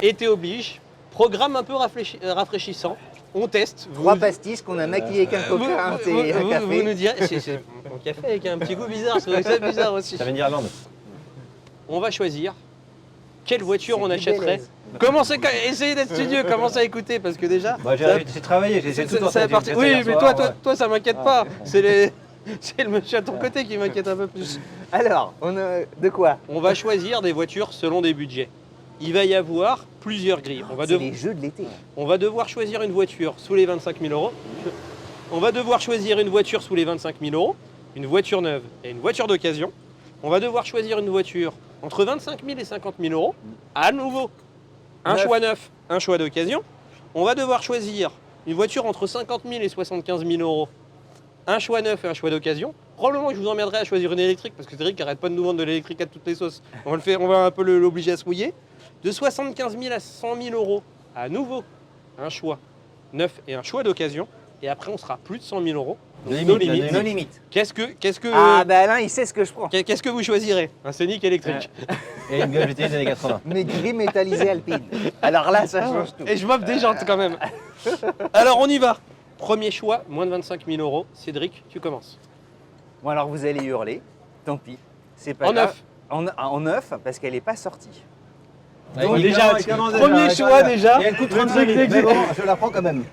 été oblige, programme un peu rafraîchissant. On teste. 3 pastis qu'on a maquillé avec un coca, un thé, un café. Vous nous direz, c'est mon café avec un petit goût bizarre, c'est ça bizarre aussi. Ça vient d'Irlande. On va choisir quelle voiture C'est on du achèterait. Essayez d'être studieux, commencez à écouter parce que déjà. Bah, j'ai travaillé, j'ai tout ça entendu. parti. Oui, mais toi, ça m'inquiète pas. C'est le monsieur à ton côté qui m'inquiète un peu plus. Alors, on a de quoi? On va choisir des voitures selon des budgets. Il va y avoir plusieurs grilles. C'est les jeux de l'été. On va devoir choisir une voiture sous les 25 000 euros. On va devoir choisir une voiture sous les 25 000 euros, une voiture neuve et une voiture d'occasion. On va devoir choisir une voiture entre 25 000 et 50 000 euros. À nouveau, un choix neuf, un choix d'occasion. On va devoir choisir une voiture entre 50 000 et 75 000 euros. Un choix neuf et un choix d'occasion. Probablement que je vous emmerderai à choisir une électrique parce que Cédric n'arrête pas de nous vendre de l'électrique à toutes les sauces. On va un peu l'obliger à se mouiller. De 75 000 à 100 000 euros, à nouveau, un choix neuf et un choix d'occasion. Et après, on sera plus de 100 000 euros. No limite. No limite. Qu'est-ce que, Ah, bah Alain, il sait ce que je prends. qu'est-ce que vous choisirez? Un Scénic électrique. Et une Golf GTI des années 80. Mais gris métallisé alpine. Alors là, ça change tout. Et je m'offre des jantes quand même. Alors, on y va. Premier choix, moins de 25 000 euros. Cédric, tu commences. Bon, alors vous allez hurler. Tant pis. C'est pas En grave. neuf. En neuf, parce qu'elle n'est pas sortie. Donc déjà, premier choix déjà. Et elle coûte 35 000. Mais bon, je la prends quand même.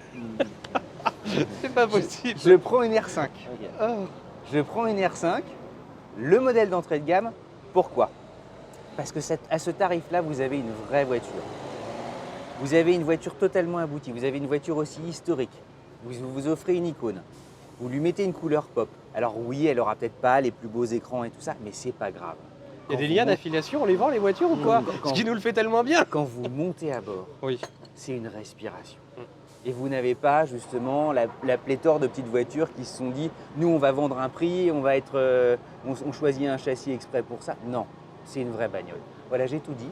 C'est pas possible. Je prends une R5. Oh. Je prends une R5, le modèle d'entrée de gamme. Pourquoi? Parce que à ce tarif-là, vous avez une vraie voiture. Vous avez une voiture totalement aboutie. Vous avez une voiture aussi historique. Vous offrez une icône. Vous lui mettez une couleur pop. Alors oui, elle aura peut-être pas les plus beaux écrans et tout ça, mais c'est pas grave. Il y a des liens d'affiliation, on les vend les voitures ou quoi? Ce qui nous le fait tellement bien. Quand vous montez à bord, Oui. c'est une respiration. Et vous n'avez pas justement la pléthore de petites voitures qui se sont dit nous on va vendre un prix, on va être, on choisit un châssis exprès pour ça. Non, c'est une vraie bagnole. Voilà, j'ai tout dit.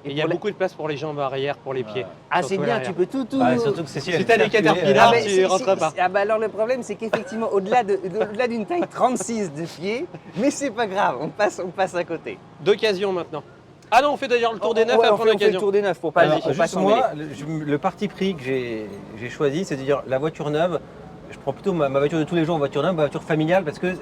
Et il y a beaucoup de place pour les jambes arrière, pour les pieds. Ah c'est Surtout à bien, l'arrière. tu peux tout. Ah, surtout que c'est Si t'as des Caterpillar, tu rentres pas. Ah bah alors le problème c'est qu'effectivement au-delà d'une taille 36 de pied, mais c'est pas grave, on passe à côté. D'occasion maintenant. Ah non, on fait d'ailleurs le tour des neufs Ouais, et on après fait le l'occasion. tour des neufs pour pas Vas-y. pour pas Juste s'emmêler. moi, le parti pris que j'ai choisi, c'est de dire la voiture neuve, je prends plutôt ma voiture de tous les jours en voiture neuve, ma voiture familiale, parce que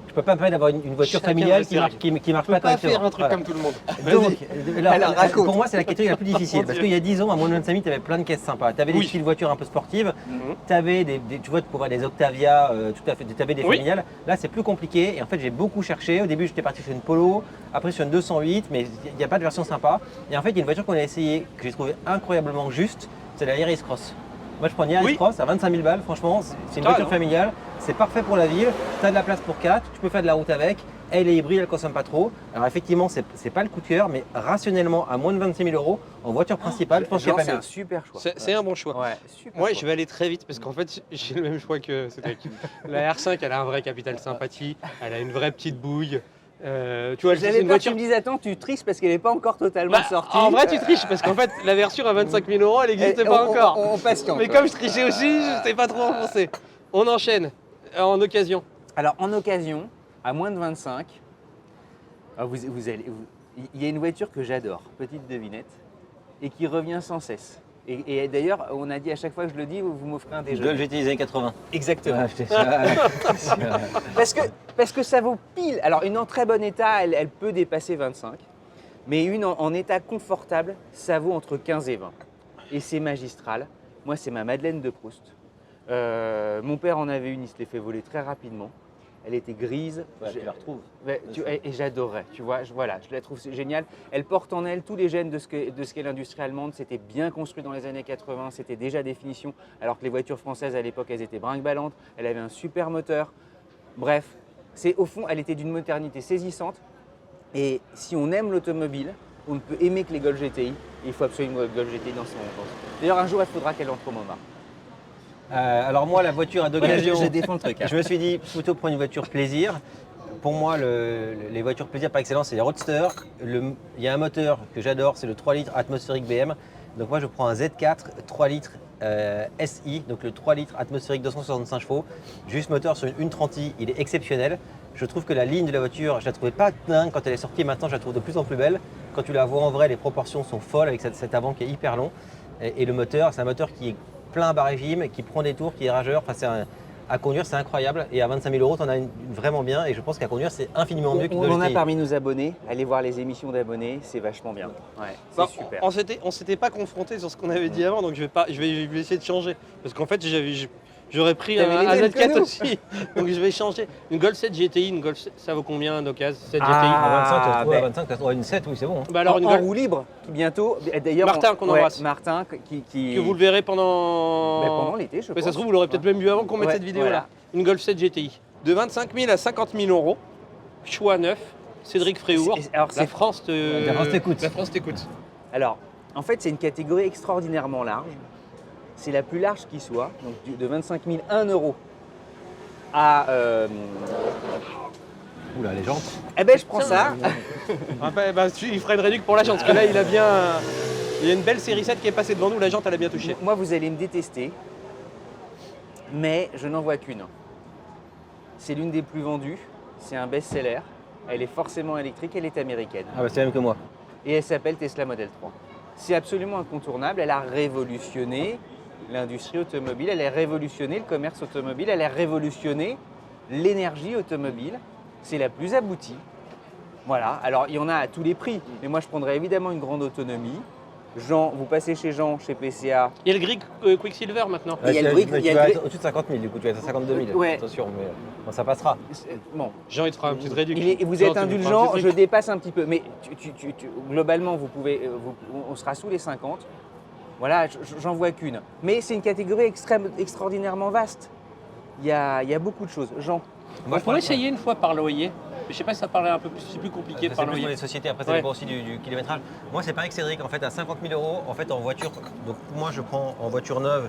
je peux pas me permettre d'avoir une voiture Chacun familiale ses règles. qui marche On peut pas pas correctement. faire un truc Voilà. comme tout le monde. Donc, Alors, raconte. pour moi, c'est la catégorie la plus difficile. Parce qu'il y a 10 ans, à moins de 25 000, tu avais plein de caisses sympas. Tu avais des Oui. styles voitures un peu sportives, Mhm. tu avais tu vois, tu pouvais avoir des Octavia, tout à fait, tu avais des Oui. familiales. Là, c'est plus compliqué. Et en fait, j'ai beaucoup cherché. Au début, j'étais parti sur une Polo, après sur une 208, mais il n'y a pas de version sympa. Et en fait, il y a une voiture qu'on a essayée, que j'ai trouvée incroyablement juste, c'est la Yaris Cross. Moi, je prends une Yaris Oui. Cross à 25 000 balles. Franchement, c'est une Ah, voiture non. familiale. C'est parfait pour la ville. Tu as de la place pour 4. Tu peux faire de la route avec. Elle est hybride, elle ne consomme pas trop. Alors effectivement, c'est pas le coup de cœur, mais rationnellement, à moins de 26 000 euros, en voiture principale, je pense qu'il n'y a Genre, pas c'est mieux. un super choix. C'est un bon choix. Ouais, super. Moi, choix. je vais aller très vite parce qu'en fait, j'ai le même choix que Cédric. La R5, elle a un vrai capital sympathie, elle a une vraie petite bouille. Tu vois, c'est J'avais une peur que tu voiture. me dises attends, tu triches parce qu'elle n'est pas encore totalement Bah, sortie. en vrai, tu triches parce qu'en fait, la version à 25 000 euros, elle n'existe pas encore. On patiente. Mais comme je trichais aussi, je ne sais pas trop enfoncer. On enchaîne en occasion. Alors en occasion, à moins de 25, il y a une voiture que j'adore, petite devinette, et qui revient sans cesse. Et d'ailleurs, on a dit à chaque fois que je le dis, vous m'offrez un Golf déjeuner. GTI des années 80. Exactement. Ouais, acheté ça. Parce que ça vaut pile. Alors une en très bon état, elle peut dépasser 25. Mais une en état confortable, ça vaut entre 15 et 20. Et c'est magistral. Moi, c'est ma Madeleine de Proust. Mon père en avait une, il se l'est fait voler très rapidement. Elle était grise. Ouais, tu la retrouves. Ouais, et j'adorais, tu vois, je la trouve géniale. Elle porte en elle tous les gènes de ce qu'est l'industrie allemande. C'était bien construit dans les années 80, c'était déjà des finitions, alors que les voitures françaises à l'époque, elles étaient brinque-ballantes. Elle avait un super moteur. Bref, au fond, elle était d'une modernité saisissante. Et si on aime l'automobile, on ne peut aimer que les Golf GTI. Il faut absolument le Golf GTI dans son enfance. D'ailleurs, un jour, il faudra qu'elle entre au Montmartre. Alors moi, la voiture à d'occasion, Je défends le truc. Hein. je me suis dit plutôt prendre une voiture plaisir. Pour moi, les voitures plaisir par excellence, c'est les Roadster. Il y a un moteur que j'adore, c'est le 3 litres atmosphérique BM. Donc moi, je prends un Z4 3 litres SI, donc le 3 litres atmosphérique 265 chevaux. Juste moteur sur une 130i, il est exceptionnel. Je trouve que la ligne de la voiture, je la trouvais pas dingue quand elle est sortie. Maintenant, je la trouve de plus en plus belle. Quand tu la vois en vrai, les proportions sont folles avec cet avant qui est hyper long. Et le moteur, c'est un moteur qui est plein à bas régime, qui prend des tours, qui est rageur. Enfin, à conduire, c'est incroyable. Et à 25 000 €, tu en as une vraiment bien. Et je pense qu'à conduire, c'est infiniment mieux qu'une On en a GTI. parmi nos abonnés. Allez voir les émissions d'abonnés, c'est vachement bien. Ouais, c'est Bon, super. on s'était pas confronté sur ce qu'on avait dit avant, donc je vais essayer de changer. Parce qu'en fait, j'aurais pris T'avais un les mêmes que Z4 nous. aussi. Donc je vais changer. Une Golf 7 GTI, une Golf 7, ça vaut combien un occasion 7 GTI À 25, tu Ah, retrouves à ben. 25, tu retrouves à une 7, oui, c'est bon. Bah alors en, une en Golf roue libre, bientôt. D'ailleurs, Martin, qu'on embrasse. Martin, qui que vous le verrez pendant. pendant l'été, je Mais pense. ça se trouve, vous l'aurez peut-être même vu avant qu'on mette Ouais, cette vidéo voilà. là. Une Golf 7 GTI. De 25 000 à 50 000 €. Choix neuf. Cédric Fréour. Alors, La France La France t'écoute. La France t'écoute. Alors, en fait, c'est une catégorie extraordinairement large. C'est la plus large qui soit, donc de 25 000, 1 € à. Oula, les jantes. Eh ben, je prends ça. Après, il ferait une réduc pour la jante, parce que là, il y a une belle série 7 qui est passée devant nous, la jante, elle a bien touché. Moi, vous allez me détester, mais je n'en vois qu'une. C'est l'une des plus vendues, c'est un best-seller. Elle est forcément électrique, elle est américaine. Ah bah c'est la même que moi. Et elle s'appelle Tesla Model 3. C'est absolument incontournable, elle a révolutionné l'industrie automobile, elle a révolutionné le commerce automobile, elle a révolutionné l'énergie automobile. C'est la plus aboutie. Voilà, alors il y en a à tous les prix, mais moi je prendrais évidemment une grande autonomie. Jean, vous passez chez Jean, chez PCA. Il y a le gris Quicksilver maintenant. Il y a le brick, mais il y a tu le vas brick. être au-dessus de 50 000, du coup, tu vas être à 52 000. Ouais. Attention, mais bon, ça passera. Bon, Jean, il te fera une petite réduction. vous Jean, êtes tu nous feras un indulgent, petit je truc. dépasse un petit peu, mais globalement, vous pouvez, on sera sous les 50. Voilà, j'en vois qu'une. Mais c'est une catégorie extraordinairement vaste. Il y a beaucoup de choses. Jean, On pourrait essayer une fois par loyer. Je sais pas si ça paraît un peu plus, c'est plus compliqué C'est par plus pour loyer. les sociétés, après ça Ouais. dépend aussi du kilométrage. Moi c'est pareil que Cédric, en fait à 50 000 €, en fait en voiture, donc moi je prends en voiture neuve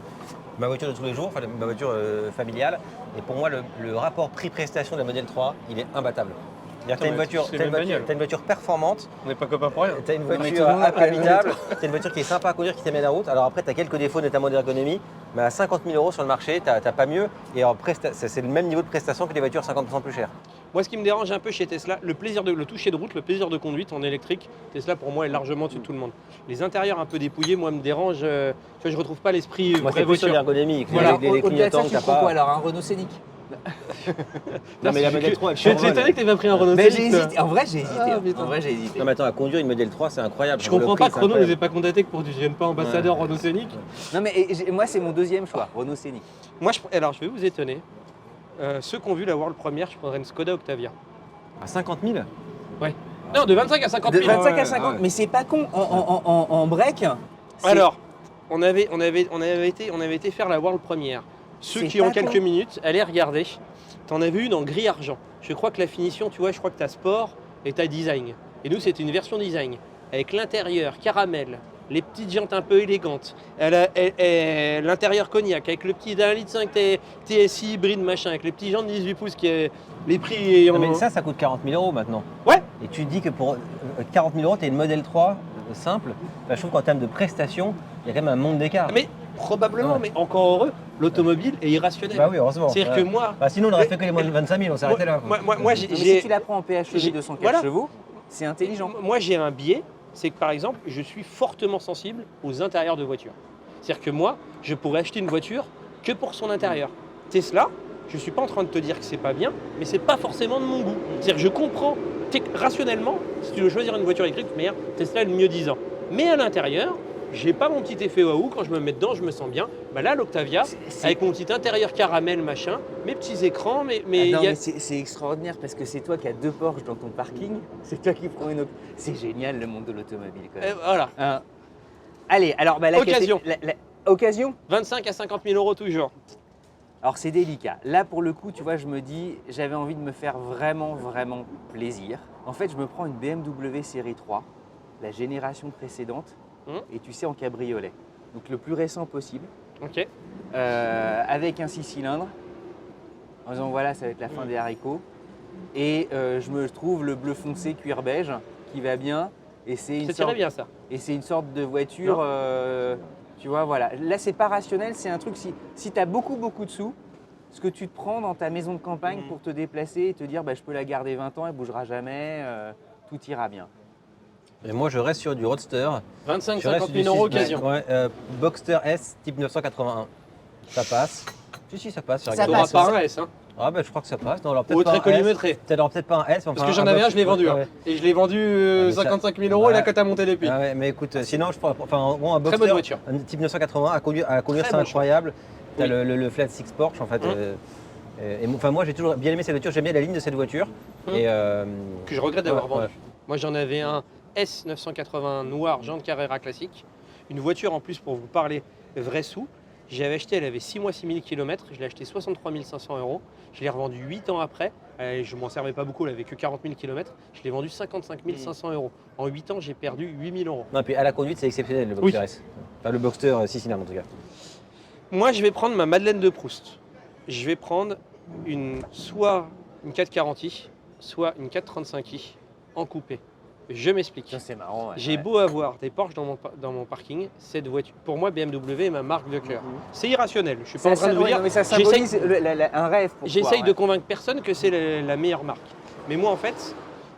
ma voiture de tous les jours, enfin ma voiture familiale, et pour moi le rapport prix-prestation de la Model 3, il est imbattable. C'est-à-dire que tu as une voiture performante, On n'est pas copains pour rien. tu as une mais tout voiture le monde a pas habitable, tu as une voiture qui est sympa à conduire, qui t'amène à la route. Alors après tu as quelques défauts notamment d'ergonomie, mais à 50 000 € sur le marché, tu n'as pas mieux, et c'est le même niveau de prestation que les voitures 50% plus chères. Moi, ce qui me dérange un peu chez Tesla, le toucher de route, le plaisir de conduite en électrique, Tesla pour moi est largement au-dessus de tout le monde. Les intérieurs un peu dépouillés, moi, me dérangent. Tu vois, je retrouve pas l'esprit Moi vraie c'est plus sur voiture. l'ergonomie, Voilà. les au-delà de ça, clignotants que tu t'as prends quoi pas. alors? Un Renault Scénic? Non mais la Model 3 elle Je suis survole. étonné que tu pas pris un Renault Mais Scénic, j'ai toi. hésité. En vrai, j'ai hésité. Ah, putain. En vrai, j'ai hésité. Non mais attends, à conduire une Model 3 c'est incroyable. Je Le comprends prix, pas que c'est Renault ne nous ait incroyable. pas contacté que pour que tu deviennes pas ambassadeur Renault Scénic. Non, mais moi, c'est mon deuxième choix, Renault Scénic. Moi, alors je vais vous étonner. Ceux qui ont vu la World Première, je prendrais une Skoda Octavia. À 50 000 Non, de 25 à 50 De 000. 25 ouais, à 50, ouais. mais c'est pas con. En break, c'est- Alors, on avait été faire la World Première. Ceux C'est qui ont pas quelques con. minutes, allez regarder. T'en as vu une en gris argent. Je crois que la finition, tu vois, je crois que t'as sport et t'as design. Et nous, c'était une version design. Avec l'intérieur caramel, les petites jantes un peu élégantes, l'intérieur cognac, avec le petit d'1,5 litre TSI hybride machin, avec les petits jantes 18 pouces, qui est les prix. Non, mais ça coûte 40 000 € maintenant. Ouais. Et tu dis que pour 40 000 €, tu as une Model 3 simple. Bah, je trouve qu'en termes de prestations, il y a quand même un monde d'écart. Mais probablement, Ouais. mais encore heureux, l'automobile est irrationnelle. Bah oui, heureusement. C'est-à-dire Ouais. que moi, Bah, sinon on aurait fait que les moins de 25 000, on s'arrêtait là. quoi. moi, Non, mais si tu la prends en PHEV j'ai- 204 voilà. chevaux, c'est intelligent. Moi, j'ai un biais, c'est que par exemple, je suis fortement sensible aux intérieurs de voitures. C'est-à-dire que moi, je pourrais acheter une voiture que pour son intérieur. Tesla, je ne suis pas en train de te dire que c'est pas bien, mais c'est pas forcément de mon goût. C'est-à-dire que je comprends rationnellement, si tu veux choisir une voiture électrique, mais Tesla est le mieux disant. Mais à l'intérieur, j'ai pas mon petit effet waouh, quand je me mets dedans, je me sens bien. Bah là, l'Octavia, avec mon petit intérieur caramel, machin, mes petits écrans, mais Ah non, il y a- mais c'est extraordinaire parce que c'est toi qui as 2 Porsche dans ton parking, c'est toi qui prends une. C'est génial le monde de l'automobile quand même. voilà, Hein. Allez, alors la Occasion. Occasion. 25 à 50 000 € toujours. Alors c'est délicat. Là pour le coup, tu vois, je me dis, j'avais envie de me faire vraiment plaisir. En fait, je me prends une BMW série 3, la génération précédente, et tu sais en cabriolet. Donc le plus récent possible, Ok. avec un 6 cylindres. En disant voilà, ça va être la fin des haricots. Et je me trouve le bleu foncé cuir beige qui va bien. Et c'est Ça tirait bien ça. Et c'est une sorte de voiture, tu vois, voilà. Là, c'est pas rationnel, c'est un truc, si tu as beaucoup de sous, ce que tu te prends dans ta maison de campagne pour te déplacer et te dire je peux la garder 20 ans, elle ne bougera jamais, tout ira bien. Et moi, je reste sur du Roadster. 25-50 000 euros occasion. Ouais, Boxster S type 981. Ça passe. Si, ça passe. Ça Tu passe. n'auras pas un S, hein. Ah bah je crois que ça passe. Non, alors peut-être Au pas très un S. collimétré. Peut-être pas un S. Parce que j'en avais un, je l'ai vendu. Ouais. Et je l'ai vendu mais ça- 55 000 euros et la cote a monté depuis. Ah ouais, mais écoute, sinon je prends en gros, un Très Boxster bonne voiture. un type 980 à conduire Très c'est bon incroyable. T'as Oui. le Flat Six Porsche en fait. Enfin moi j'ai toujours bien aimé cette voiture, j'aime bien la ligne de cette voiture. Hum. Et Que je regrette d'avoir ouais, vendu. ouais. Moi j'en avais un S980 noir, Jean de Carrera classique. Une voiture en plus pour vous parler vrai sous. J'avais acheté, elle avait 6 mois, 6 000 km. Je l'ai acheté 63 500 euros. Je l'ai revendu 8 ans après. Je ne m'en servais pas beaucoup, elle avait que 40 000 km. Je l'ai vendu 55 500 euros. En 8 ans, j'ai perdu 8 000 euros. Non, puis à la conduite c'est exceptionnel le Oui. Boxster S. Enfin le Boxster 6 cylindres en tout cas. Moi, je vais prendre ma Madeleine de Proust. Je vais prendre soit une 440i, soit une 435i en coupé. Je m'explique. Ça, c'est marrant. J'ai beau avoir des Porsche dans mon parking, cette voiture, pour moi, BMW est ma marque de cœur. C'est irrationnel. Je suis pas en train de vous dire. mais ça j'essaye- symbolise un rêve pour toi. J'essaye de convaincre personne que c'est la meilleure marque. Mais moi, en fait,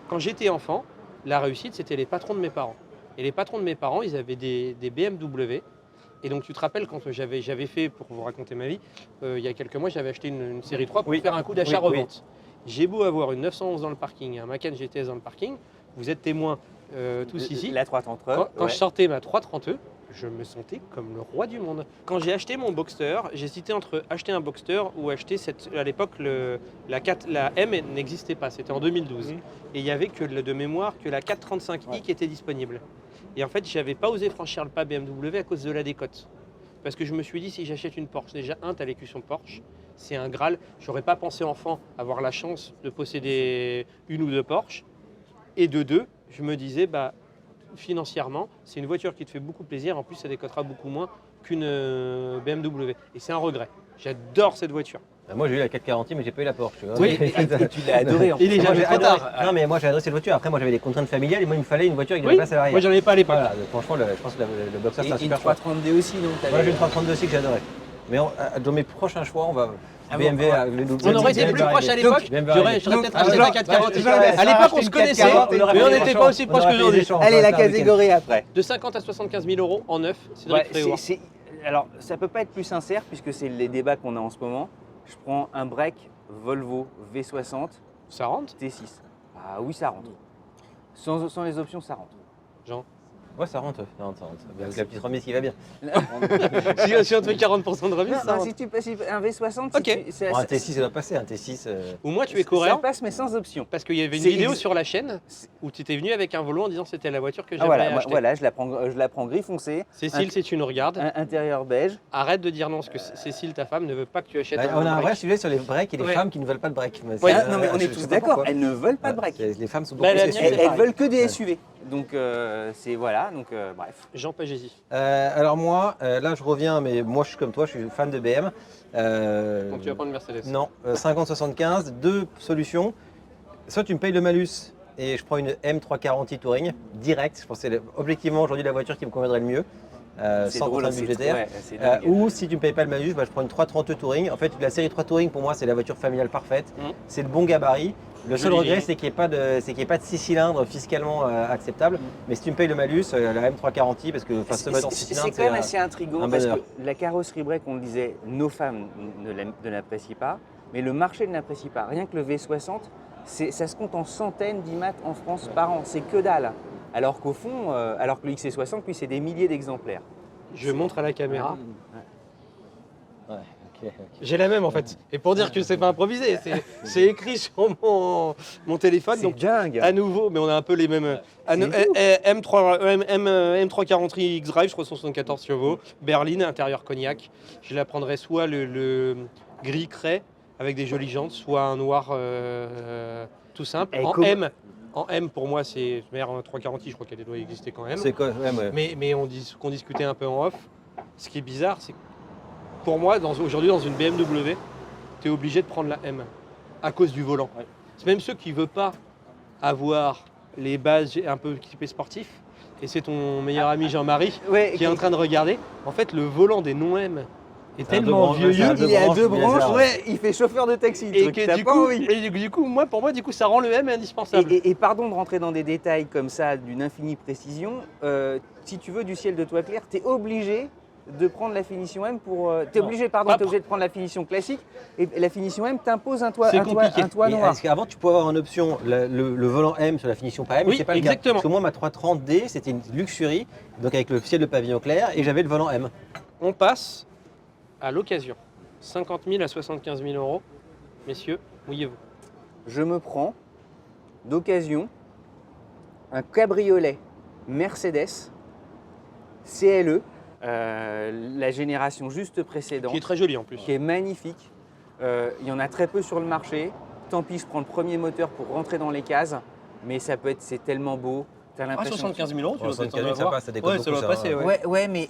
quand j'étais enfant, la réussite, c'était les patrons de mes parents. Et les patrons de mes parents, ils avaient des BMW. Et donc, tu te rappelles, quand j'avais fait, pour vous raconter ma vie, il y a quelques mois, j'avais acheté une série 3 pour Oui. faire un coup d'achat-revente. Oui. J'ai beau avoir une 911 dans le parking, un Macan GTS dans le parking, vous êtes témoins tous ici. La 330. Quand je sortais ma 330e, je me sentais comme le roi du monde. Quand j'ai acheté mon Boxster, j'hésitais entre acheter un Boxster ou acheter à l'époque la M n'existait pas, c'était en 2012. Et il y avait de mémoire que la 435i qui était disponible. Et en fait, j'avais pas osé franchir le pas BMW à cause de la décote. Parce que je me suis dit, si j'achète une Porsche, déjà t'as l'écusson Porsche, c'est un Graal. J'aurais pas pensé enfant avoir la chance de posséder une ou deux Porsche. Et de deux, je me disais, financièrement, c'est une voiture qui te fait beaucoup plaisir. En plus, ça décotera beaucoup moins qu'une BMW. Et c'est un regret. J'adore cette voiture. Moi j'ai eu la 440 mais j'ai pas eu la Porsche. Tu vois. Oui, Et tu l'as adoré en Il est Moi, jamais j'ai trop adoré- tard. Non mais moi j'ai adoré cette voiture. Après moi j'avais des contraintes familiales et moi il me fallait une voiture avec de Oui, la place à l'arrière. moi, j'en avais pas à l'époque. Voilà, franchement je pense que le Boxster c'est un Et une super choix. 330D aussi, donc Moi j'ai une 332 aussi que j'adorais. Mais dans mes prochains choix on va Ah BMW. bon, le On aurait été plus proche à l'époque. J'aurais peut-être acheté la 440. À l'époque, on se connaissait, mais on n'était pas aussi proche qu'aujourd'hui. Allez, la catégorie après. De 50 à 75 000 euros en neuf, Cédric Ouais, Fréour. alors, ça peut pas être plus sincère puisque c'est les débats qu'on a en ce moment. Je prends un break Volvo V60 Ça rentre, T6. Ah oui, ça rentre. Sans les options, ça rentre. Jean. Ouais ça rentre. Avec la petite remise qui va bien. Si on te fait 40% de remise, ça Non, rentre. si tu passes un V60, Ok. Bon, un T6 ça doit passer, un T6. Ou moi, tu es ça coréen. passe mais sans option. Parce qu'il y avait une C'est vidéo ex- sur la chaîne où tu étais venu avec un volant en disant que c'était la voiture que Ah, j'avais voilà, acheté. voilà, je la prends gris foncé, Cécile, si tu nous regardes, intérieur beige. arrête de dire non, parce que Cécile, ta femme, ne veut pas que tu achètes Bah, un on a un break. vrai sujet sur les breaks et les Ouais. femmes qui ne veulent pas de break. Mais Ouais. c'est- Non mais on je est sais tous pas d'accord, pourquoi. elles ne veulent pas de break. Les femmes sont Bah, beaucoup la plus mienne, SUV. c'est Elles pareil. veulent que des SUV. Donc c'est voilà, donc bref. Jean Pagési. Alors moi, là je reviens, mais moi je suis comme toi, je suis fan de BM. Donc tu vas prendre une Mercedes. Non, 50-75, deux solutions. Soit tu me payes le malus et je prends une M340i Touring direct. Je pense que c'est objectivement aujourd'hui la voiture qui me conviendrait le mieux, C'est sans drôle, contrainte c'est- budgétaire. ouais, c'est dingue. Ou si tu me payes pas le malus, je prends une 330 Touring. En fait, la série 3 Touring pour moi c'est la voiture familiale parfaite. Mhm. C'est le bon gabarit. Le seul Jolie regret ligne. c'est qu'il n'y ait pas de 6 cylindres fiscalement acceptable. Mais si tu me payes le malus, la M340i, parce que ce moteur 6 C'est cylindres, quand même assez intriguant un parce bonheur. que la carrosserie break, on le disait, nos femmes ne l'apprécient pas, mais le marché ne l'apprécie pas. Rien que le V60, ça se compte en centaines d'IMAT en France par an, c'est que dalle. Alors qu'au fond, alors que le XC60, lui, c'est des milliers d'exemplaires. Je montre à la caméra. Ouais, ok. J'ai la même en fait. Et pour dire que c'est pas improvisé, c'est écrit sur mon téléphone. C'est Donc dingue. à nouveau, mais on a un peu les mêmes. M340i X-Drive, je crois 174 chevaux, berline, intérieur cognac. Je la prendrais soit le gris craie avec des jolies jantes, soit un noir tout simple. Et En comment- M. En M pour moi c'est en 340i, je crois qu'elle doit exister quand même. C'est quoi ouais. Mais qu'on discutait un peu en off. Ce qui est bizarre, c'est que pour moi, aujourd'hui, dans une BMW, tu es obligé de prendre la M à cause du volant. Ouais. C'est même ceux qui ne veulent pas avoir les bases un peu typées sportif. Et c'est ton meilleur ami Jean-Marie Ouais, qui est en train de regarder. En fait, le volant des non-M est C'est un tellement deux branches, vieux. c'est un deux Il est à branches, deux mais branches, bizarre. ouais, il fait chauffeur de taxi. le Et truc, que t'as du pas coup, envie. pour moi, du coup, ça rend le M indispensable. Et pardon de rentrer dans des détails comme ça, d'une infinie précision, si tu veux du ciel de toit clair, tu es obligé de prendre la finition M pour. Tu es Non, obligé, pas de prendre la finition classique et la finition M t'impose un toit, C'est compliqué. un toit Mais noir. est-ce qu'avant, tu pouvais avoir en option le volant M sur la finition pas M, Oui, mais c'est pas le exactement. cas. Parce que moi, ma 330D, c'était une Luxury, donc avec le ciel de pavillon clair, et j'avais le volant M. On passe à l'occasion. 50 000 à 75 000 euros. Messieurs, mouillez-vous. Je me prends d'occasion un cabriolet Mercedes CLE, la génération juste précédente. Qui est très joli en plus. Qui est magnifique. Il y en a très peu sur le marché. Tant pis, je prends le premier moteur pour rentrer dans les cases, mais c'est tellement beau. T'as Ah, l'impression. 75 000 euros, tu Ouais, dois peut-être 75 000, en ça avoir. passe, ça déconne Ouais, beaucoup, ça doit ça, passer, ouais. Ouais, mais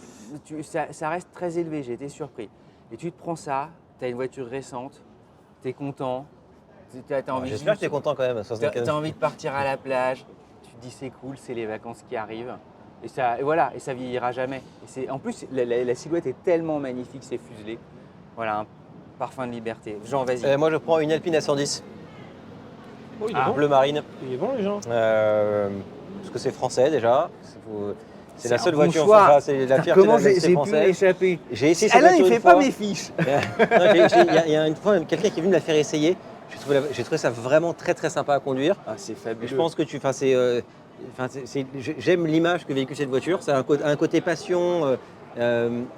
ça reste très élevé. J'ai été surpris. Et tu te prends ça, t'as une voiture récente, t'es content, t'as envie. J'espère que tu es content quand même, à 75 T'as envie de partir à la plage. Tu te dis c'est cool, c'est les vacances qui arrivent. Et voilà, et ça vieillira jamais. En plus, la silhouette est tellement magnifique, c'est fuselé. Voilà, un parfum de liberté. Jean, vas-y. Moi, je prends une Alpine A110, Oh, il est bon. bleu marine, Il est bon, les gens. parce que c'est français déjà. C'est la un seule bon voiture, choix. enfin, c'est la fierté de Comment la j'ai nationalité pu française. m'échapper? J'ai essayé cette Alain, il voiture fait une pas fois. mes fiches. Il y a une fois quelqu'un qui est venu me la faire essayer. J'ai trouvé ça vraiment très très sympa à conduire. Ah, c'est Et fabuleux. je pense que j'aime l'image que véhicule cette voiture. Ça a un côté passion,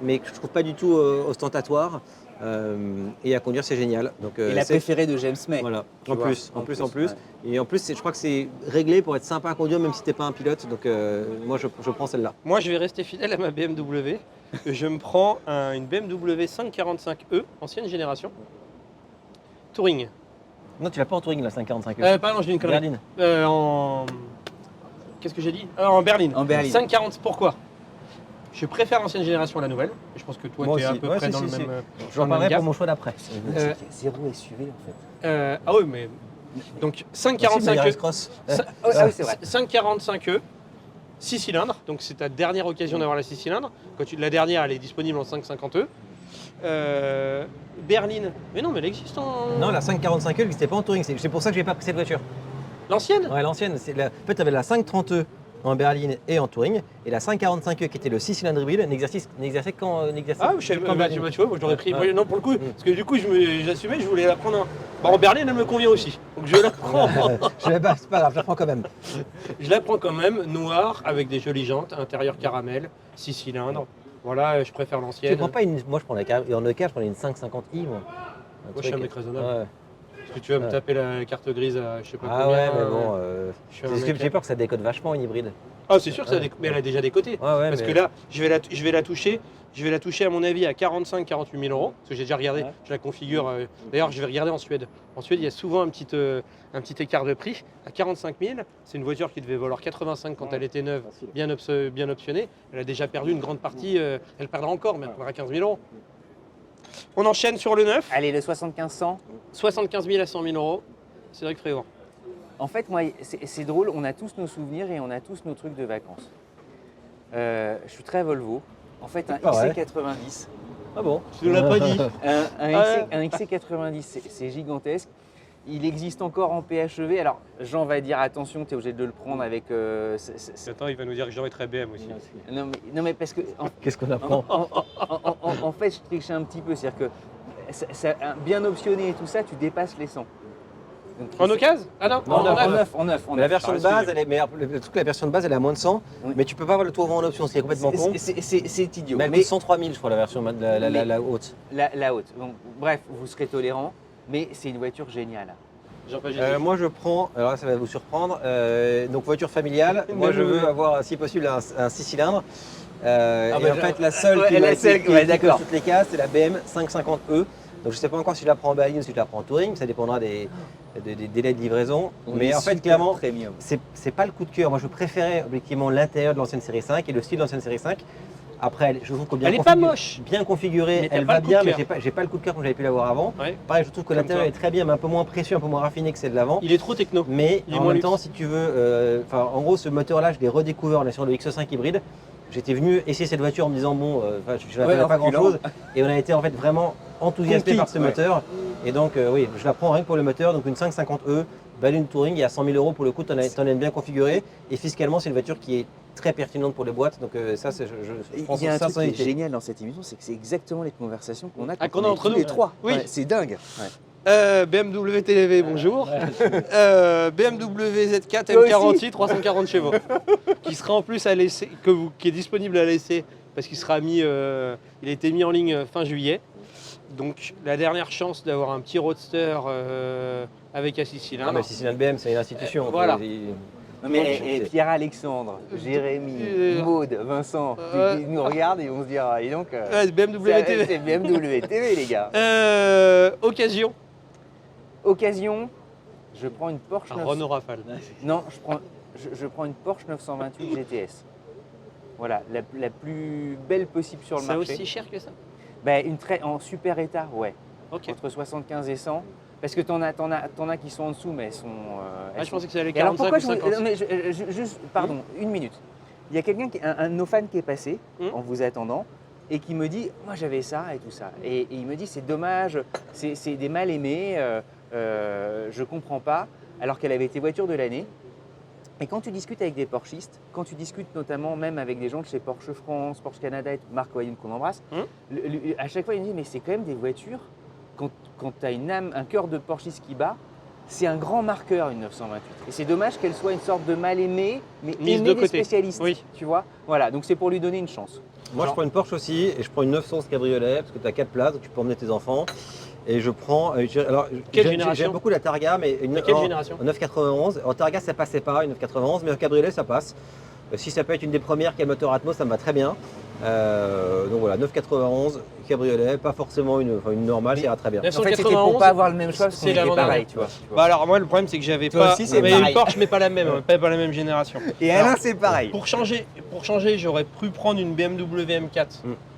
mais que je trouve pas du tout ostentatoire. Et à conduire, c'est génial. Donc, Et la préférée de James May. Voilà. Tu En vois, plus. ouais. Et en plus, je crois que c'est réglé pour être sympa à conduire, même si t'es pas un pilote. Donc, moi, je prends celle-là. Moi, je vais rester fidèle à ma BMW. Je me prends une BMW 545e, ancienne génération. Touring. Non, tu l'as pas en touring, la 545. Pardon, j'ai une connerie. Berline. Qu'est-ce que j'ai dit En berline. En berline. 540, pourquoi Je préfère l'ancienne génération à la nouvelle. Je pense que toi, Moi tu es à aussi. peu Ouais, près si, dans si, le si. même. Je dans le même reparlerai gap. pour mon choix d'après. Zéro SUV en fait. Ah oui, mais. Donc 545e. Cross. Ah oui, c'est vrai. 545e, 6 cylindres. Donc c'est ta dernière occasion d'avoir la 6 cylindres. La dernière, elle est disponible en 550e. Berline. Mais non, mais elle existe en. Non, la 545 E, c'était pas en touring. C'est pour ça que j'ai pas pris cette voiture. L'ancienne Ouais, l'ancienne. En fait, tu avais la 530 E en berline et en touring, et la 545 E qui était le 6 cylindres hybride n'exerçait qu'en Ah, je savais pas, berline. tu vois, moi, je l'aurais pris. Ouais. Non, pour le coup, parce que du coup, j'assumais, je voulais la prendre. En berline, elle me convient aussi. Donc je la prends. C'est pas grave, je la prends quand même. Je la prends quand même, noire, avec des jolies jantes, intérieur caramel, 6 cylindres. Voilà, je préfère Tu l'ancienne. prends pas une. Moi, je prends en EK, je prends une 550i, moi. Moi, je suis un mec raisonnable. Ouais. Parce que tu vas me Ouais. taper la carte grise à je sais pas Ah combien. ouais, mais bon. je suis un Parce que mec- j'ai peur que ça décode vachement une hybride. Ah, c'est sûr que Ouais. mais elle a déjà des côtés. Ouais, ouais, Parce mais- que là, je vais la toucher à mon avis à 45-48 000 euros. Parce que j'ai déjà regardé, Ouais. je la configure. D'ailleurs, je vais regarder en Suède. En Suède, il y a souvent un petit écart de prix. À 45 000, c'est une voiture qui devait valoir 85 quand elle était neuve, bien optionnée. Elle a déjà perdu une grande partie. Elle perdra encore, mais elle perdra 15 000 euros. On enchaîne sur le neuf. Allez, le 7500. 75 000 à 100 000 euros. Cédric Frévent. En fait, moi, c'est drôle, on a tous nos souvenirs et on a tous nos trucs de vacances. Je suis très Volvo. En fait, un pas vrai. XC90. Ah bon. Tu ne l'as pas dit. Un XC90, c'est gigantesque. Il existe encore en PHEV. Alors, Jean va dire attention, tu es obligé de le prendre avec. Attends, il va nous dire que Jean est très BM aussi. Non, mais parce que. Qu'est-ce qu'on apprend En fait, je triche un petit peu. C'est-à-dire que bien optionné et tout ça, tu dépasses les 100. Donc, En occasion Ah non, Non, en neuf. La version de Ah, base, elle est meilleure. Le truc, la version de base, elle est à moins de 100, Oui. mais tu peux pas avoir le tour en option, ce qui est complètement con. C'est idiot. Mais elle coûte 103 000, je crois, la version la haute. La haute. Donc, bref, vous serez tolérant, mais c'est une voiture géniale. Jean Paget. Moi, je prends, alors là, ça va vous surprendre, donc voiture familiale. Moi, je veux avoir, si possible, un 6 cylindres. Et en fait, la seule ouais, qui la m'a seule, qui ouais, coche d'accord. toutes les cases, c'est la BM 550E. Donc, je sais pas encore si je la prends en berline ou si je la prends en touring, ça dépendra des délais de livraison. Mais en fait, clairement, premium. c'est pas le coup de cœur. Moi, je préférais objectivement l'intérieur de l'ancienne série 5 et le style de l'ancienne série 5. Après, je trouve que Elle est pas moche. bien configurée, Mais t'as elle pas va le coup bien, de mais cœur. j'ai pas le coup de cœur comme j'avais pu l'avoir avant. Ouais. Pareil, je trouve que Comme l'intérieur toi. est très bien, mais un peu moins précieux, un peu moins raffiné que celle de l'avant. Il est trop techno. Mais Il est en moins même luxe. temps, si tu veux, en gros, ce moteur-là, je l'ai redécouvert en sur le X5 hybride. j'étais venu essayer cette voiture en me disant bon, je ne Ouais, la en pas reculant. grand chose. Et on a été en fait vraiment enthousiasmé Conquis, par ce ouais. moteur. Et donc oui, je la prends rien que pour le moteur. Donc une 550e, Balloon Touring, il y a 100 000 € pour le coup, t'en as bien configuré. Et fiscalement, c'est une voiture qui est très pertinente pour les boîtes. Donc ça, je pense Il y a un que truc qui est utilité. génial dans cette émission, c'est que c'est exactement les conversations qu'on a quand qu'on on a est entre tous nous. les trois. Oui. Ouais, c'est dingue. Ouais. BMW TLV, bonjour. BMW Z4 Toi M46 340 chevaux, qui sera en plus à l'essai, qui est disponible à l'essai parce qu'il sera mis, il a été mis en ligne fin juillet. Donc la dernière chance d'avoir un petit roadster avec un 6 Ah, cylindres. mais si c'est une BM, c'est une institution. Voilà. Non, mais Pierre-Alexandre, Jérémy, Maude, Vincent, ils nous regardent et ils vont se dire, ah, dis donc, Ouais, BMW TV. c'est BMW TV les gars. Occasion, Occasion, je prends une Porsche un 900. Renault Rafale. Non, je prends une Porsche 928 GTS. Voilà, la plus belle possible sur le C'est marché. aussi cher que ça? Ben, en super état, ouais. Ok. Entre 75 et 100. Parce que t'en as qui sont en dessous, mais elles sont. Ah, je pensais que c'était les Et alors 45 pourquoi ou 50. non, mais juste, pardon, une minute. Il y a quelqu'un, un de nos fans qui est passé en vous attendant et qui me dit, moi j'avais ça et tout ça. Et il me dit, c'est dommage, c'est des mal aimés, je comprends pas, alors qu'elle avait été voiture de l'année. Et quand tu discutes avec des Porschistes, quand tu discutes notamment même avec des gens de chez Porsche France, Porsche Canada et Marc Wayne qu'on embrasse, à chaque fois il me dit, mais c'est quand même des voitures, quand tu as une âme, un cœur de Porschiste qui bat, c'est un grand marqueur une 928. Et c'est dommage qu'elle soit une sorte de mal aimée, mais Mise aimée de des côté. spécialistes. Oui. Tu vois. Voilà, donc c'est pour lui donner une chance. Moi, je prends une Porsche aussi et je prends une 911 cabriolet parce que tu as 4 places, donc tu peux emmener tes enfants. Et je prends. Alors, Quelle génération? j'aime beaucoup la Targa, mais une Quelle génération? en 991. En Targa, ça passait pas, une 991, mais en cabriolet, ça passe. Si ça peut être une des premières qui a moteur Atmos, ça me va très bien. Donc voilà, 991 cabriolet, pas forcément une normale, ça ira très bien. En fait, c'était 991, pour pas avoir le même choix, parce qu'on c'est était l'avant-dernière. pareil, tu vois. Bah alors moi le problème c'est que j'avais Toi pas aussi, c'est mais pareil. une Porsche mais pas la même, pas la même génération. Et Alors, Alain, c'est pareil. Pour changer, j'aurais pu prendre une BMW M4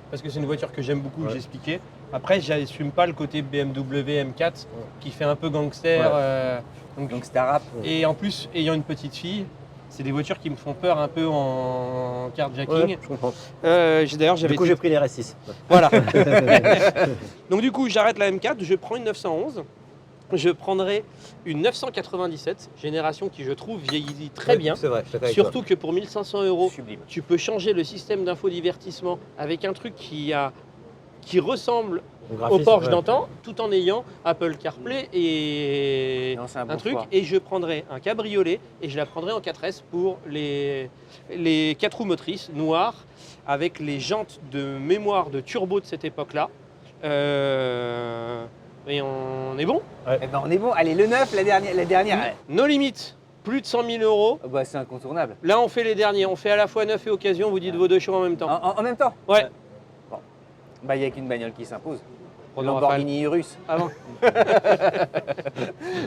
parce que c'est une voiture que j'aime beaucoup, que j'ai expliqué. Après, j'assume pas le côté BMW M4 qui fait un peu gangster. Donc c'est un rap. Et en plus, ayant une petite fille, c'est des voitures qui me font peur un peu en carjacking. Ouais, je comprends. D'ailleurs, Du j'avais coup, j'ai pris les RS6. voilà. Donc du coup, j'arrête la M4, je prends une 911. Je prendrai une 997, génération qui je trouve vieillit très Ouais, bien. C'est vrai, je suis d'accord avec toi. Surtout que pour 1500 €, Sublime. tu peux changer le système d'infodivertissement avec un truc qui ressemble Le au graphisme, Porsche ouais. d'antan, tout en ayant Apple CarPlay et Non, c'est un bon un truc. choix. Et je prendrai un cabriolet et je la prendrai en 4S pour les 4 roues motrices noires avec les jantes de mémoire de turbo de cette époque-là. Et on est bon. Eh ben, on est bon. Allez, le 9, la dernière. Ouais. Nos limites, plus de 100 000 €. Bah, c'est incontournable. Là, on fait les derniers. On fait à la fois neuf et occasion. Vous dites vos deux choix en même temps. En même temps. Ouais. Bon. Bah, il n'y a qu'une bagnole qui s'impose. Renault Lamborghini Urus. Avant.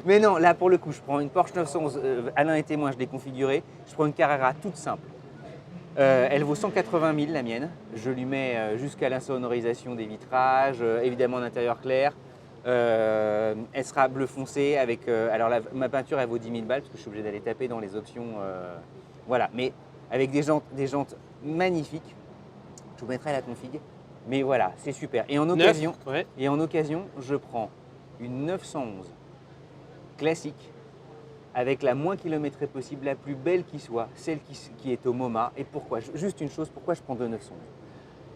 Mais non, là pour le coup, je prends une Porsche 911. Alain est témoin, je l'ai configurée. Je prends une Carrera toute simple. Elle vaut 180 000 la mienne. Je lui mets jusqu'à l'insonorisation des vitrages, évidemment un intérieur clair. Elle sera bleu foncé avec. Ma peinture elle vaut 10 000 balles parce que je suis obligé d'aller taper dans les options. Voilà, mais avec des jantes magnifiques. Je vous mettrai la config. Mais voilà, c'est super. Et en occasion, je prends une 911 classique avec la moins kilométrée possible, la plus belle qui soit, celle qui est au MoMA. Et pourquoi? Juste une chose, pourquoi je prends deux 911?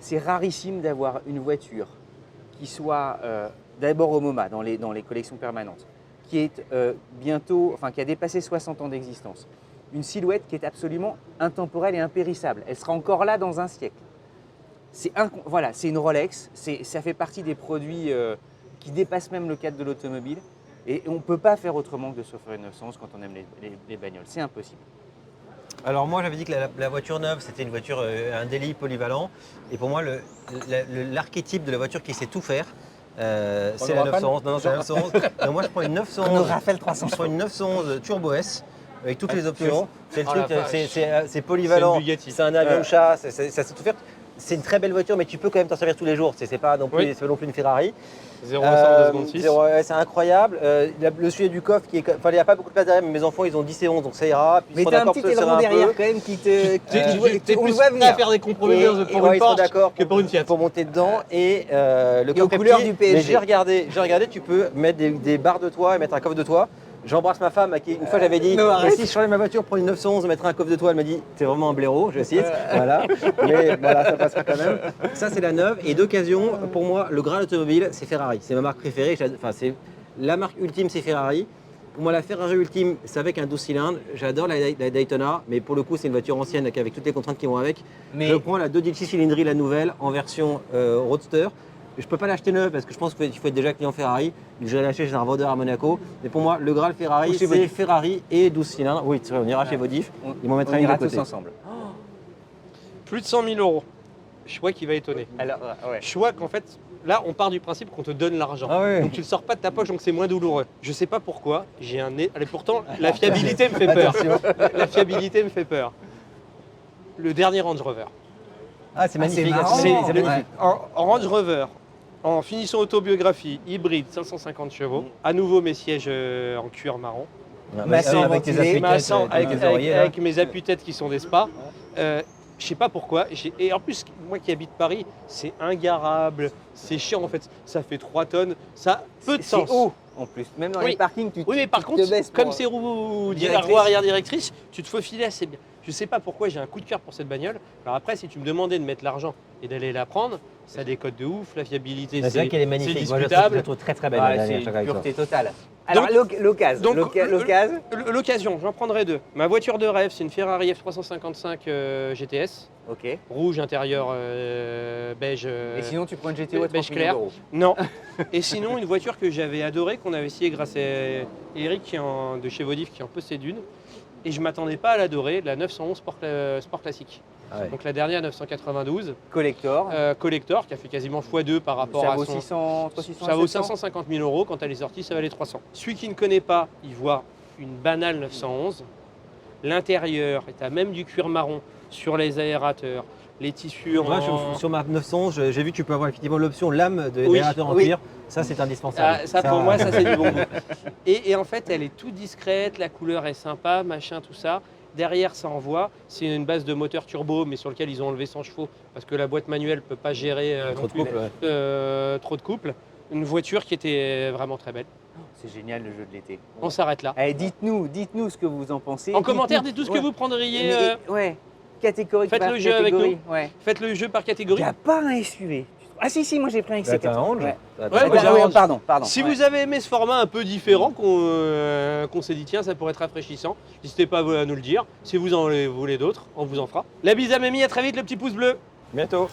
C'est rarissime d'avoir une voiture qui soit d'abord au MoMA, dans les collections permanentes, qui est qui a dépassé 60 ans d'existence. Une silhouette qui est absolument intemporelle et impérissable. Elle sera encore là dans un siècle. Voilà, c'est une Rolex, ça fait partie des produits qui dépassent même le cadre de l'automobile. Et on ne peut pas faire autrement que de s'offrir une 911 quand on aime les bagnoles. C'est impossible. Alors moi j'avais dit que la voiture neuve c'était une voiture, un délit polyvalent. Et pour moi l'archétype de la voiture qui sait tout faire, c'est la 911. Non, c'est la 911. Donc moi je prends une 911. Raphaël 300. Je prends une 911 Turbo S avec toutes les options. C'est le Oh truc, la vache. c'est polyvalent. C'est une Bugatti. C'est un avion de chasse, ça sait tout faire. c'est une très belle voiture, mais tu peux quand même t'en servir tous les jours. C'est pas non plus, Oui. c'est pas non plus une Ferrari. 0 à 100 en 2 secondes 6. Ouais, c'est incroyable. Le sujet du coffre, il n'y a pas beaucoup de place derrière, mais mes enfants ils ont 10 et 11, donc ça ira. Puis ils Mais seront t'as un d'accord petit pour se serrer aileron un derrière peu. quand même qui te. T'es on le plus voit prêt à venir. faire des compromis pour Ouais, une ils seront Porsche d'accord que pour une Fiat. pour monter dedans. Et le Et aux coffre est couleurs petit, du PSG. Mais j'ai regardé, tu peux mettre des barres de toit et mettre un coffre de toit. J'embrasse ma femme à qui une fois j'avais dit non, arrête. et si je changeais ma voiture pour une 911 mettre un coffre de toit, elle m'a dit t'es vraiment un blaireau, je cite. Voilà. Mais voilà, ça passera quand même. Ça c'est la neuve et d'occasion pour moi le Graal automobile c'est Ferrari, c'est ma marque préférée. Enfin c'est la marque ultime c'est Ferrari. Pour moi la Ferrari ultime c'est avec un 12 cylindres. J'adore la Daytona, mais pour le coup c'est une voiture ancienne avec toutes les contraintes qui vont avec. Mais- Je prends la 2.6 cylindrée la nouvelle en version roadster. Je peux pas l'acheter neuve parce que je pense qu'il faut être déjà client Ferrari. Donc je vais l'acheter chez un vendeur à Monaco. Mais pour moi, le Graal Ferrari, Ou chez c'est Vodif. Ferrari et 12 cylindres. Oui, on ira chez Vodif. Ils m'en mettront On une de ira côté. tous ensemble. Plus de 100 000 euros. Choix qui va étonner. Alors, ouais. Choix qu'en fait, là, on part du principe qu'on te donne l'argent. Ah ouais. Donc tu le sors pas de ta poche, donc c'est moins douloureux. Je sais pas pourquoi, j'ai un nez. Allez, pourtant, la fiabilité me fait peur. La fiabilité me fait peur. Le dernier Range Rover. Ah, c'est magnifique. marrant. C'est Le- magnifique. en Range Rover, en finition autobiographie, hybride, 550 chevaux. À nouveau mes sièges en cuir marron. Massant avec tes ventilé. appuis-têtes, Massant, avec, tes avec- oreillers, là. avec mes appuis-têtes qui sont des spas. Je sais pas pourquoi. Et en plus, moi qui habite Paris, c'est ingarable, c'est chiant en fait. Ça fait 3 tonnes, ça a peu de C'est sens. haut en plus. Même dans Oui. les parkings, tu Oui, mais par tu contre, te baisses comme pour- c'est roue directrice. arrière directrice, tu te faufilais assez bien. Je sais pas pourquoi j'ai un coup de cœur pour cette bagnole. Alors après, si tu me demandais de mettre l'argent et d'aller la prendre, ça décote de ouf, la fiabilité C'est vrai qu'elle est magnifique. c'est Moi, je discutable. la trouve très très belle. Ah, la dernière, c'est je suis d'accord avec toi. pureté totale. Alors, l'occasion. donc, L'occasion. L'occasion, j'en prendrai 2. Ma voiture de rêve, c'est une Ferrari F355 GTS, Ok. rouge intérieur beige. Et sinon, tu prends une GTO à beige 30 000 clair. euros. Non. Et sinon, une voiture que j'avais adorée, qu'on avait essayé grâce à Eric de chez Vodif qui en possède une. Et je ne m'attendais pas à l'adorer, la 911 Sport Classique. Ah ouais. Donc la dernière 992, Collector. collector, qui a fait quasiment x2 par rapport Ça à vaut son... 600, 300, Ça vaut 700. 550 000 euros, quand elle est sortie, ça valait 300. Celui qui ne connaît pas, il voit une banale 911. L'intérieur est à même du cuir marron sur les aérateurs, les tissus Moi, en... sur ma 911, j'ai vu que tu peux avoir effectivement l'option lame de Oui, l'aérateur en oui. cuir. Ça, c'est indispensable. Ah, ça pour moi, ça c'est du bon goût. Et en fait, elle est toute discrète, la couleur est sympa, machin, tout ça. Derrière, ça envoie. C'est une base de moteur turbo, mais sur lequel ils ont enlevé 100 chevaux parce que la boîte manuelle ne peut pas gérer Trop non de plus, couple, ouais. trop de couple. Une voiture qui était vraiment très belle. C'est génial le jeu de l'été. On s'arrête là. Allez, dites-nous ce que vous en pensez. En commentaire, dites tout ce que Ouais. vous prendriez. Mais, ouais. Catégorie Faites par le jeu avec catégorie. Ouais. Faites le jeu par Il catégorie. n'y a pas un SUV. Ah si, moi j'ai pris un Bah, t'as un XC4. Range. Ouais. T'as- Ouais, t'as- moi, j'ai un oui, Range. pardon. Si ouais. vous avez aimé ce format un peu différent, qu'on s'est dit tiens ça pourrait être rafraîchissant, n'hésitez pas à nous le dire. Si vous en voulez d'autres, on vous en fera. La bise à Mémie, à très vite, le petit pouce bleu. Bientôt.